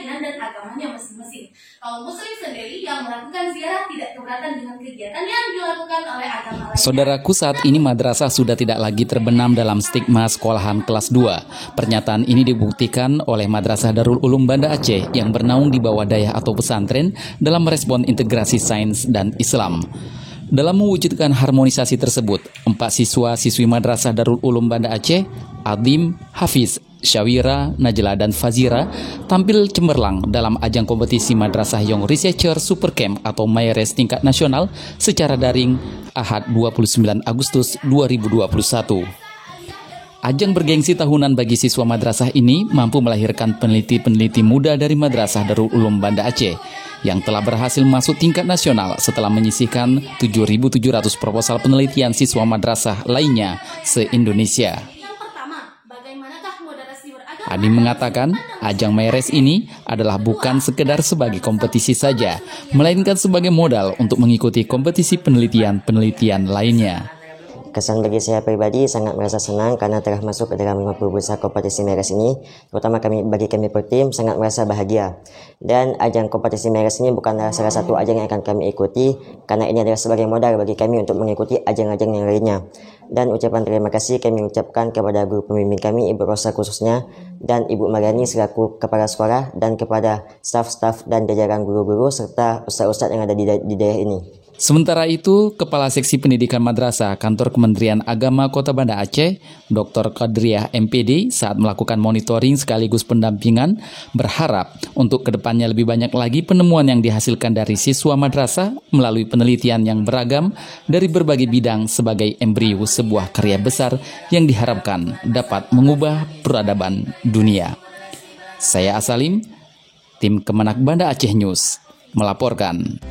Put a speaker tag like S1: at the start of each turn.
S1: keyakinan dan agamanya masing-masing. Kaum muslim sendiri yang melakukan ziarah tidak keberatan dengan kegiatan yang dilakukan oleh agama lainnya.
S2: Saudaraku, saat ini madrasah sudah tidak lagi terbenam dalam stigma sekolahan kelas 2. Pernyataan ini dibuktikan oleh Madrasah Darul Ulum Banda Aceh yang bernaung di bawah daya atau pesantren dalam merespon integrasi sains dan Islam. Dalam mewujudkan harmonisasi tersebut, 4 siswa-siswi Madrasah Darul Ulum Banda Aceh, Adim, Hafiz, Syawira, Najla, dan Fazira tampil cemerlang dalam ajang kompetisi Madrasah Young Researcher Super Camp atau MAERES tingkat nasional secara daring Ahad 29 Agustus 2021. Ajang bergengsi tahunan bagi siswa madrasah ini mampu melahirkan peneliti-peneliti muda dari Madrasah Darul Ulum Banda Aceh yang telah berhasil masuk tingkat nasional setelah menyisihkan 7.700 proposal penelitian siswa madrasah lainnya se-Indonesia. Adi mengatakan, ajang MAERES ini adalah bukan sekedar sebagai kompetisi saja, melainkan sebagai modal untuk mengikuti kompetisi penelitian-penelitian lainnya.
S3: Kesan bagi saya pribadi sangat merasa senang karena telah masuk ke dalam 50 besar kompetisi MAERES ini, terutama bagi kami per tim sangat merasa bahagia. Dan ajang kompetisi MAERES ini bukanlah salah satu ajang yang akan kami ikuti, karena ini adalah sebagai modal bagi kami untuk mengikuti ajang-ajang yang lainnya. Dan ucapan terima kasih kami ucapkan kepada guru pembimbing kami, Ibu Rosa khususnya, dan Ibu Mariani selaku kepala sekolah, dan kepada staf-staf dan jajaran guru-guru serta ustaz-ustaz yang ada di daerah ini.
S2: Sementara itu, Kepala Seksi Pendidikan Madrasah Kantor Kementerian Agama Kota Banda Aceh, Dr. Qadriah MPD, saat melakukan monitoring sekaligus pendampingan, berharap untuk kedepannya lebih banyak lagi penemuan yang dihasilkan dari siswa madrasah melalui penelitian yang beragam dari berbagai bidang sebagai embrio sebuah karya besar yang diharapkan dapat mengubah peradaban dunia. Saya Asalim, tim Kemenak Banda Aceh News, melaporkan.